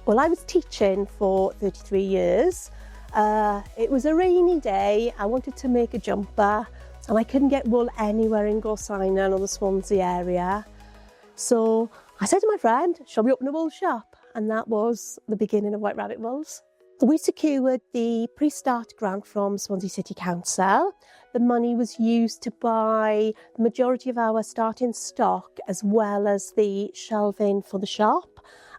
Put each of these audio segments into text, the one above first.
Well, I was teaching for 33 years. It was a rainy day. I wanted to make a jumper and I couldn't get wool anywhere in Gorseinon or the Swansea area. So I said to my friend, shall we open a wool shop? And that was the beginning of White Rabbit Wools. We secured the pre-start grant from Swansea City Council. The money was used to buy the majority of our starting stock as well as the shelving for the shop,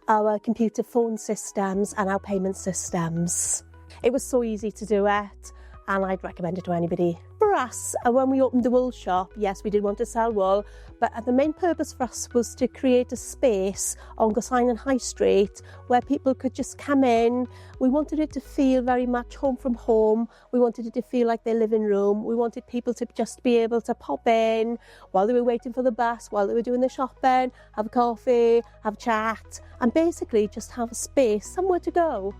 our computer phone systems and our payment systems. It was so easy to do it and I'd recommend it to anybody. For us, when we opened the wool shop, yes, we did want to sell wool, but the main purpose for us was to create a space on Gorseinon High Street where people could just come in. We wanted it to feel very much home from home. We wanted it to feel like their living room. We wanted people to just be able to pop in while they were waiting for the bus, while they were doing their shopping, have a coffee, have a chat, and basically just have a space, somewhere to go.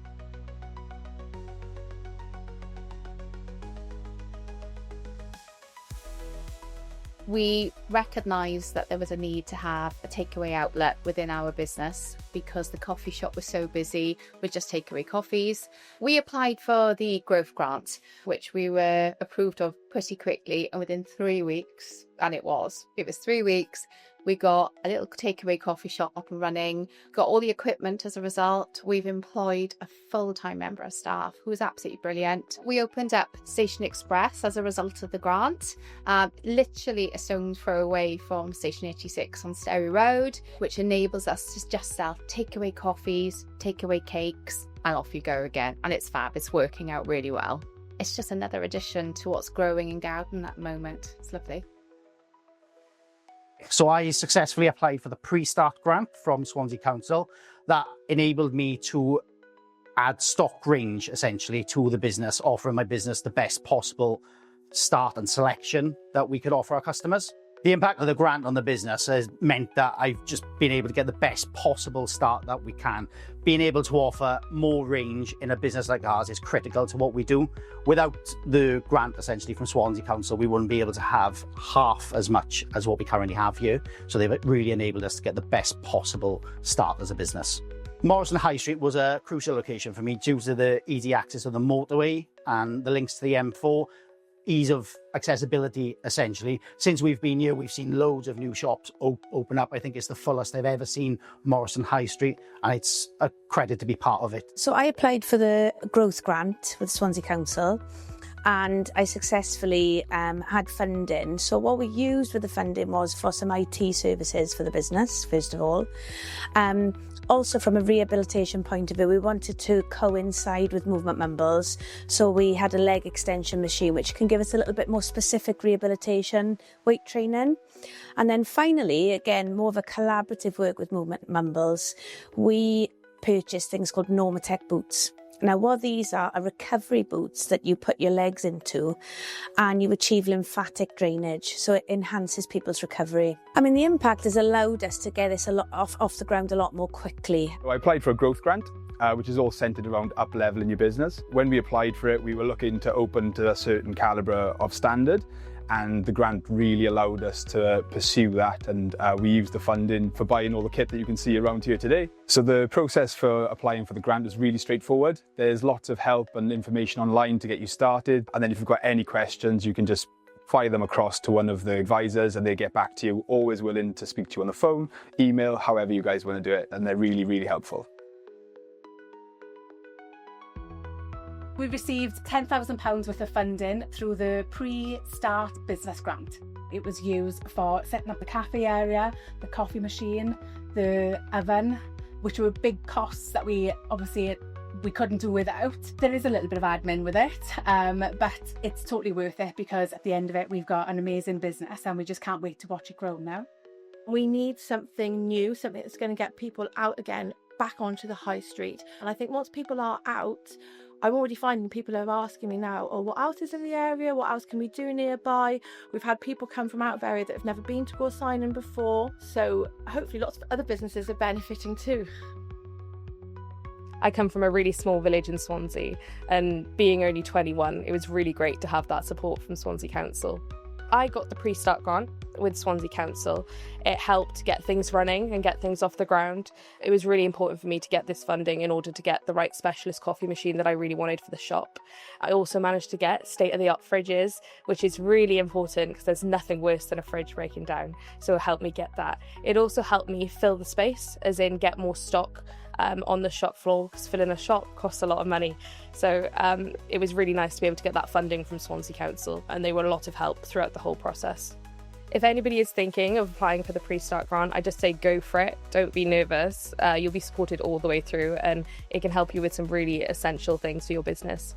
We recognised that there was a need to have a takeaway outlet within our business because the coffee shop was so busy with just takeaway coffees. We applied for the growth grant, which we were approved of pretty quickly, and within 3 weeks, and it was 3 weeks, we got a little takeaway coffee shop up and running, got all the equipment as a result. We've employed a full-time member of staff who is absolutely brilliant. We opened up Station Express as a result of the grant, literally a stone's throw away from Station 86 on Sterry Road, which enables us to just sell takeaway coffees, takeaway cakes, and off you go again. And it's fab, it's working out really well. It's just another addition to what's growing in Gowerton at the moment. It's lovely. So I successfully applied for the pre-start grant from Swansea Council that enabled me to add stock range essentially to the business, offering my business the best possible start and selection that we could offer our customers. The impact of the grant on the business has meant that I've just been able to get the best possible start that we can. Being able to offer more range in a business like ours is critical to what we do. Without the grant essentially from Swansea Council, we wouldn't be able to have half as much as what we currently have here. So they've really enabled us to get the best possible start as a business. Morriston High Street was a crucial location for me due to the easy access of the motorway and the links to the M4. Ease of accessibility, essentially. Since we've been here, we've seen loads of new shops open up. I think it's the fullest I've ever seen Morriston High Street, and it's a credit to be part of it. So I applied for the growth grant with Swansea Council, and I successfully had funding. So what we used with the funding was for some IT services for the business, first of all. Also, from a rehabilitation point of view, we wanted to coincide with Movement Mumbles. So we had a leg extension machine, which can give us a little bit more specific rehabilitation, weight training. And then finally, again, more of a collaborative work with Movement Mumbles, we purchased things called Normatec boots. Now, what these are recovery boots that you put your legs into and you achieve lymphatic drainage, so it enhances people's recovery. I mean, the impact has allowed us to get this a lot off the ground a lot more quickly. I applied for a growth grant, which is all centred around up-leveling your business. When we applied for it, we were looking to open to a certain calibre of standard, and the grant really allowed us to pursue that, and we used the funding for buying all the kit that you can see around here today. So the process for applying for the grant is really straightforward. There's lots of help and information online to get you started, and then if you've got any questions, you can just fire them across to one of the advisors and they get back to you, always willing to speak to you on the phone, email, however you guys want to do it, and they're really, really helpful. We received £10,000 worth of funding through the pre-start business grant. It was used for setting up the cafe area, the coffee machine, the oven, which were big costs that we couldn't do without. There is a little bit of admin with it, but it's totally worth it because at the end of it, we've got an amazing business and we just can't wait to watch it grow now. We need something new, something that's going to get people out again, back onto the high street. And I think once people are out, I'm already finding people are asking me now, oh, what else is in the area? What else can we do nearby? We've had people come from out of area that have never been to Gorseinon before. So hopefully lots of other businesses are benefiting too. I come from a really small village in Swansea, and being only 21, it was really great to have that support from Swansea Council. I got the pre-start grant with Swansea Council. It helped get things running and get things off the ground. It was really important for me to get this funding in order to get the right specialist coffee machine that I really wanted for the shop. I also managed to get state-of-the-art fridges, which is really important because there's nothing worse than a fridge breaking down. So it helped me get that. It also helped me fill the space, as in get more stock on the shop floor, because filling a shop costs a lot of money. So it was really nice to be able to get that funding from Swansea Council, and they were a lot of help throughout the whole process. If anybody is thinking of applying for the pre-start grant, I just say go for it. Don't be nervous. You'll be supported all the way through, and it can help you with some really essential things for your business.